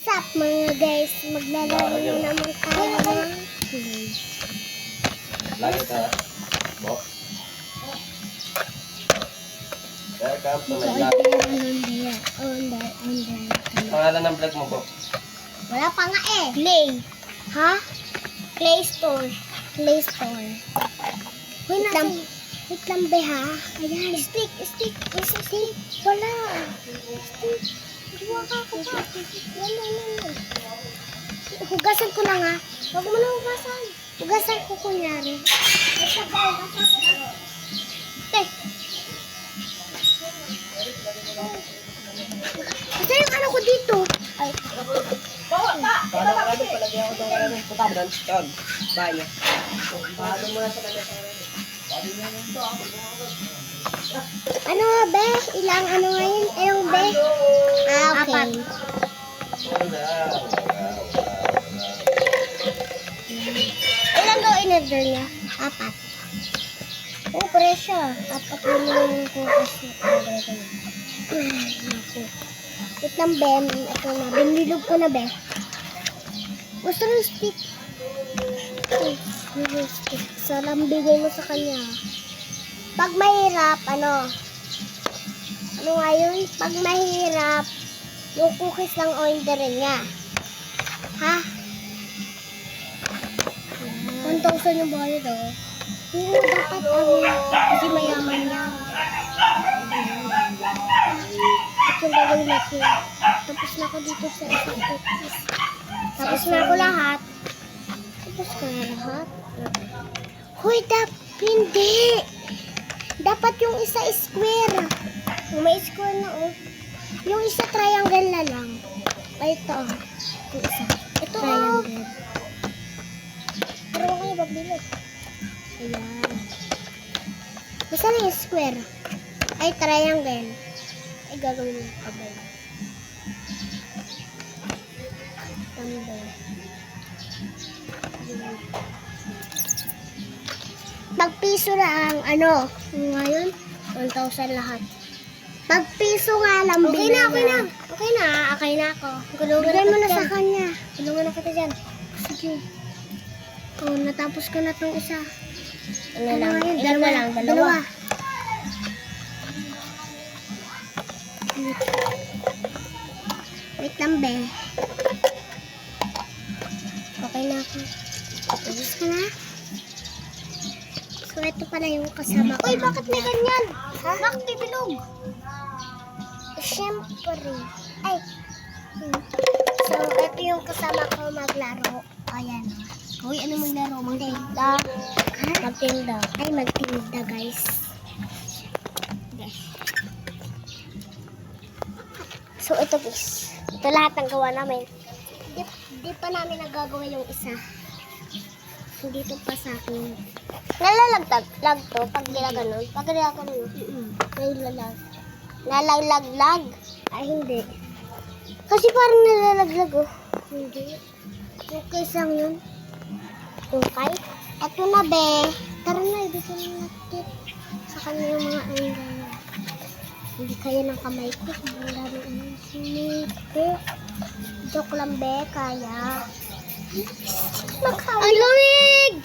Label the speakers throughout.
Speaker 1: What's up mga guys? Maglalaro na naman tayo ng
Speaker 2: Lagi ka, box. Welcome to my vlog. Pangalan ng vlog mo, box?
Speaker 1: Wala pa nga eh. Play. Ha? Play Store. Play Store. Wait lang be ha. Ayan. Stick. Wala. Stick. Duwa ka ako pa. Wala. Hugasan ko lang ha. Huwag mo na hugasan. Hugasan ko kunyari. Ito yung ano ko dito. Ay. Ano be? Ilang ano ngayon? Ilang be? Okay. Ilan daw in-order niya? 4. Oh, presyo. 4 yung kukas niya. Wait lang, Ben. Ito na. Binilog ko na, be. Gusto ng stick. Stick. So, lang bigay mo sa kanya. Pag mahirap, ano nga yun? Pag mahirap, yung cookies lang orderin niya. Ha? 1,000 yung bayad, oh. Oo, dapat kasi mayaman niya. Ito yung gagawin natin. Tapos na ako dito sa isang cookies. Tapos na ako lahat. Tapos ko na lahat. Hoy, hindi. Dapat yung isa square. May square na, oh. Yung isa triangle na lang. Ay, ito. Yung isa. Ito, triangle. Pero kayo magbilog. Ayan. Basta na yung square. Ay, triangle. Ay, gagawin mo kabay. Tambay. Pag-piso na ang ano. Ngayon, 1,000 lahat. Pag-piso nga lang. Okay na. Okay na ako. Bigay mo na sa kanya. Tulungan na kita dyan. Sige. Oh, natapos ko na itong isa. Ano lang? Dalawa. Wait lang, be. Okay na ako. Tapos ka na? So, ito pala yung kasama ko. Uy, bakit may ganyan? Ha? Bakit may bilog? Siyempre. Ay. So, ito yung kasama ko maglaro. Ayan. Uy, ano maglaro? Magtinda. Magtinda. Ay, magtinda, guys. So, ito, guys. Ito lahat ng gawa namin. Di pa namin nagagawa yung isa. Hindi ito pa sa akin. Nalalaglag to pag ginaganon. Pag ginaganon. Nalalag. Nalalaglag? Ay, hindi. Kasi parang nalalaglag, oh. Hindi. Yung kaisang yun. Yung kay? Ito na, be. Tara na, ibigay na natin. Sa kanya yung mga anggan. Hindi kaya ng kamay ko. Ang dami ang sinite. Joke lang, be. Kaya. Ang lamig!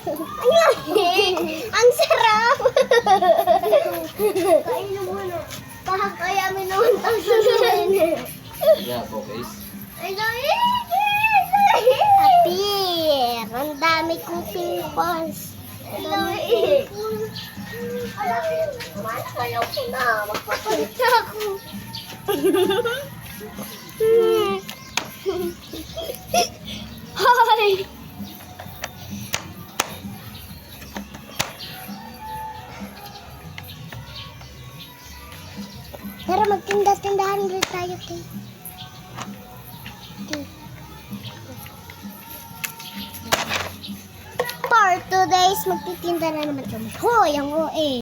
Speaker 1: Ang lamig! Ang sarap! Kainin mo na. Pakakayamin naman tayo sa lamig.
Speaker 2: Yeah, focus.
Speaker 1: Ang lamig! Apir! Ang dami kong pimples. Ang lamig! Ang lamig! Ayaw ko na. Magpapalit ako. Hi! Tara, magtinda-tindahan rin tayo. For 2 days, magtitinda na naman kami. Hoy, ang OA!